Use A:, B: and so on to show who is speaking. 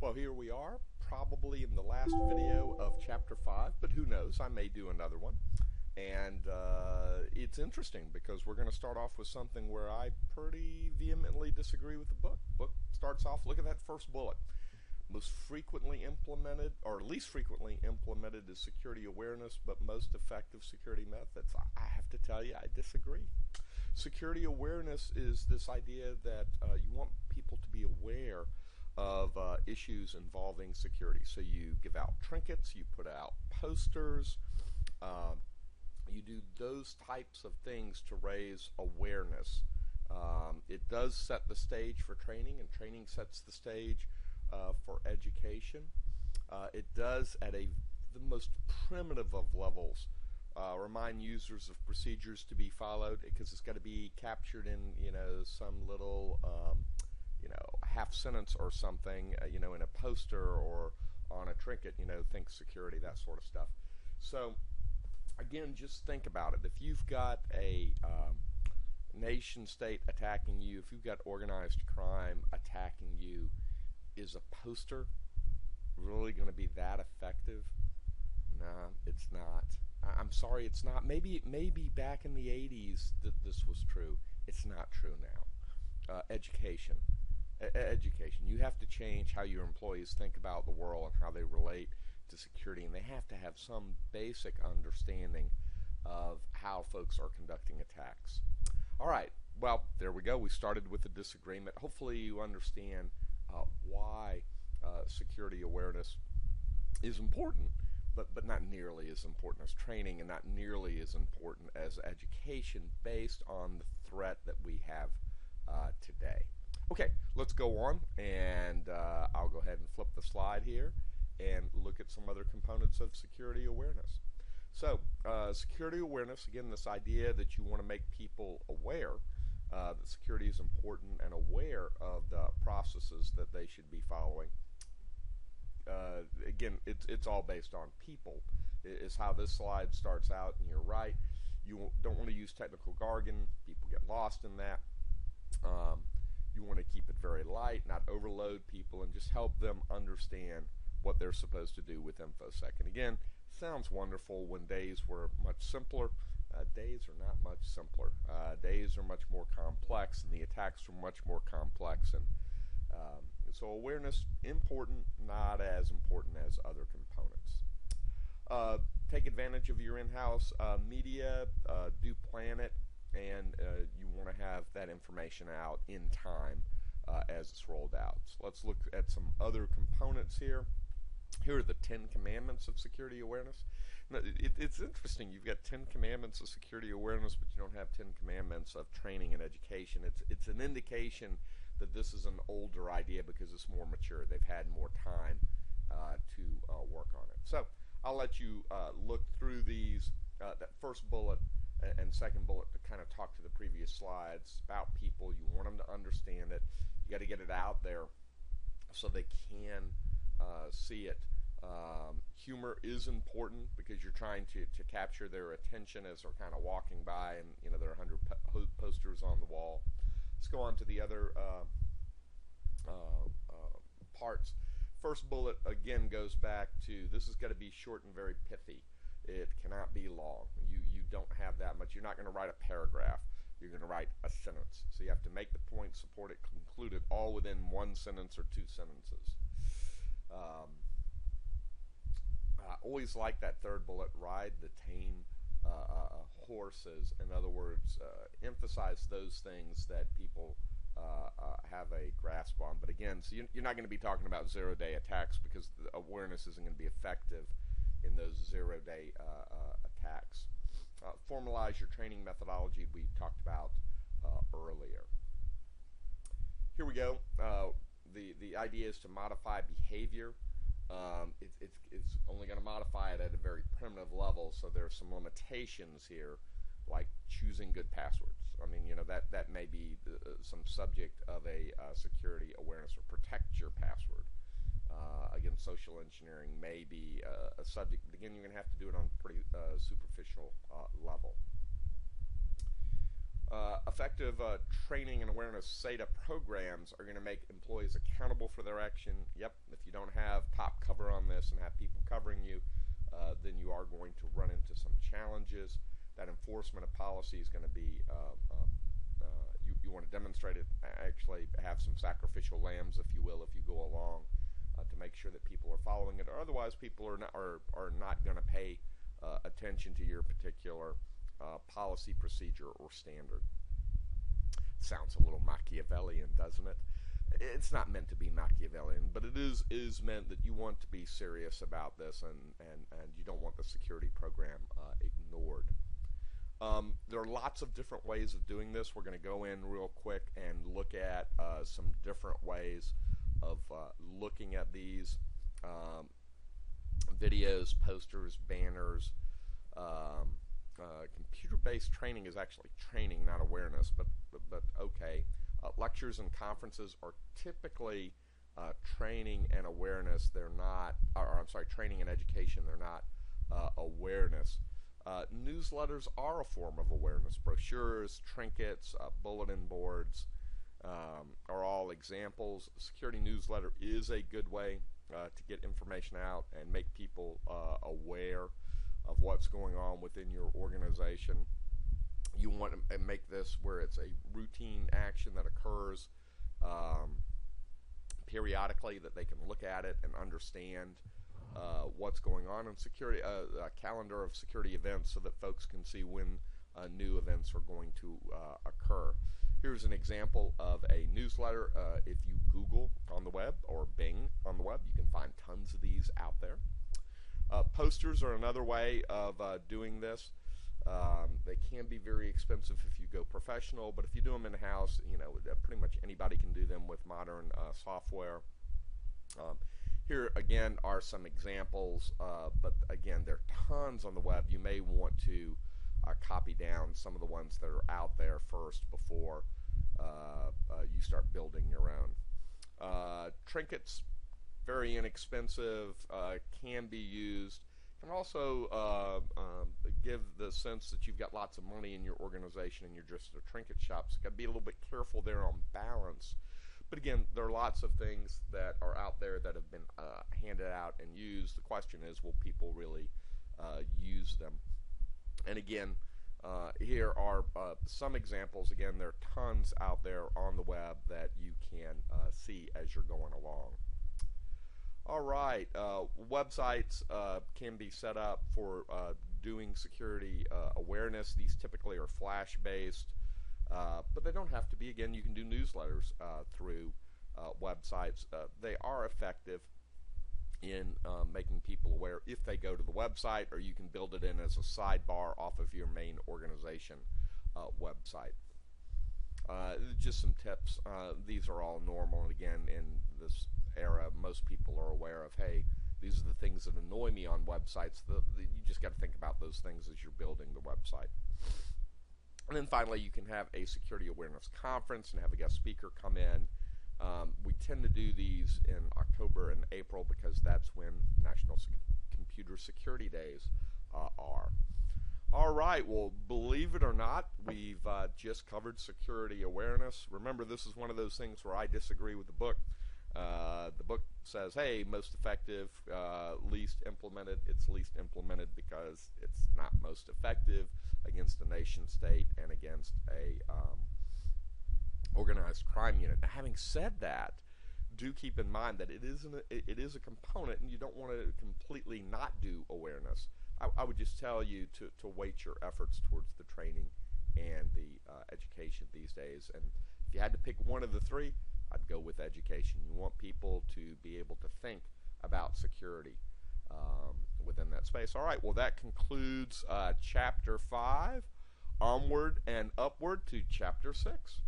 A: Well, here we are, probably in the last video of Chapter 5, but who knows, I may do another one. And it's interesting because we're going to start off with something where I pretty vehemently disagree with the book. Book starts off, look at that first bullet. Most frequently implemented, or least frequently implemented, is security awareness, but most effective security methods. I have to tell you, I disagree. Security awareness is this idea that you want people to be aware of issues involving security. So you give out trinkets, you put out posters, you do those types of things to raise awareness. It does set the stage for training, and training sets the stage for education. It does, at the most primitive of levels, remind users of procedures to be followed, because it's got to be captured in some little half sentence or something, in a poster or on a trinket, think security, that sort of stuff. So again, just think about it. If you've got a nation state attacking you, if you've got organized crime attacking you, is a poster really going to be that effective? Nah, it's not. I'm sorry, it's not. Maybe back in the 80s this was true. It's not true now. Education. Education. You have to change how your employees think about the world and how they relate to security, and they have to have some basic understanding of how folks are conducting attacks. All right, well, there we go. We started with a disagreement. Hopefully you understand why security awareness is important, but not nearly as important as training, and not nearly as important as education based on the threat that we have today. Okay, let's go on, and I'll go ahead and flip the slide here and look at some other components of security awareness. So, security awareness, again, this idea that you want to make people aware that security is important and aware of the processes that they should be following. Again, it's all based on people, is how this slide starts out, and you're right. You don't want to use technical jargon. People get lost in that. You want to keep it very light, not overload people, and just help them understand what they're supposed to do with InfoSec. And again, sounds wonderful when days were much simpler. Days are not much simpler. Days are much more complex, and the attacks are much more complex. And so awareness, important, not as important as other components. Take advantage of your in-house media. Do plan it, and you want to have that information out in time as it's rolled out. So let's look at some other components here. Here are the 10 commandments of security awareness. Now, it's interesting. You've got 10 commandments of security awareness, but you don't have 10 commandments of training and education. It's an indication that this is an older idea because it's more mature. They've had more time to work on it. So I'll let you look through these. That first bullet and second bullet to kind of talk to the previous slides about people. You want them to understand it. You got to get it out there so they can see it. Humor is important because you're trying to capture their attention as they're kind of walking by, and there are 100 posters on the wall. Let's go on to the other parts. First bullet again goes back to, this has got to be short and very pithy. It cannot be long. You don't have that much. You're not going to write a paragraph. You're going to write a sentence. So you have to make the point, support it, conclude it all within one sentence or two sentences. I always like that third bullet, ride the tame horses. In other words, emphasize those things that people have a grasp on. But again, so you're not going to be talking about zero-day attacks, because the awareness isn't going to be effective in those zero-day attacks. Formalize your training methodology we talked about earlier. Here we go. The idea is to modify behavior. It's only going to modify it at a very primitive level, so there are some limitations here, like choosing good passwords. I mean, that may be some subject of a security awareness, or protect your password. Again, social engineering may be a subject, but again, you're going to have to do it on a pretty superficial level. Effective training and awareness SATA programs are going to make employees accountable for their action. Yep, if you don't have top cover on this and have people covering you, then you are going to run into some challenges. That enforcement of policy is going to be, you want to demonstrate it, actually have some sacrificial lambs, if you will, if you go along, to make sure that people are following it, or otherwise people are not going to pay attention to your particular policy, procedure, or standard. Sounds a little Machiavellian, doesn't it? It's not meant to be Machiavellian, but it is meant that you want to be serious about this, and you don't want the security program ignored. There are lots of different ways of doing this. We're going to go in real quick and look at some different ways of looking at these videos, posters, banners. Computer-based training is actually training, not awareness, but okay. Lectures and conferences are typically training and awareness. They're not, or I'm sorry, training and education. They're not awareness. Newsletters are a form of awareness. Brochures, trinkets, bulletin boards are all examples. Security newsletter is a good way to get information out and make people aware of what's going on within your organization. You want to make this where it's a routine action that occurs periodically, that they can look at it and understand what's going on in security, a calendar of security events so that folks can see when new events are going to occur. Here's an example of a newsletter. If you Google on the web or Bing on the web, you can find tons of these out there. Posters are another way of doing this. They can be very expensive if you go professional, but if you do them in-house, pretty much anybody can do them with modern software. Here again are some examples, but again, there are tons on the web. You may want to copy down some of the ones that are out there first before you start building your own. Trinkets, very inexpensive, can be used, can also give the sense that you've got lots of money in your organization and you're just a trinket shop. So you've got to be a little bit careful there on balance. But again, there are lots of things that are out there that have been handed out and used. The question is, will people really use them? And again, here are some examples. Again, there are tons out there on the web that you can see as you're going along. All right, websites can be set up for doing security awareness. These typically are flash-based, but they don't have to be. Again, you can do newsletters through websites. They are effective in making people aware if they go to the website, or you can build it in as a sidebar off of your main organization website. Just some tips. These are all normal, and again, in this era, most people are aware of, hey, these are the things that annoy me on websites. You just got to think about those things as you're building the website. And then finally, you can have a security awareness conference and have a guest speaker come in. We tend to do these in October and April because that's when National Computer Security Days are. All right, well, believe it or not, we've just covered security awareness. Remember, this is one of those things where I disagree with the book. The book says, hey, most effective, least implemented. It's least implemented because it's not most effective against a nation state and against a organized crime unit. Now, having said that, do keep in mind that it is a component, and you don't want to completely not do awareness. I would just tell you to weight your efforts towards the training and the education these days. And if you had to pick one of the three, I'd go with education. You want people to be able to think about security within that space. All right, well, that concludes Chapter 5. Onward and upward to Chapter 6.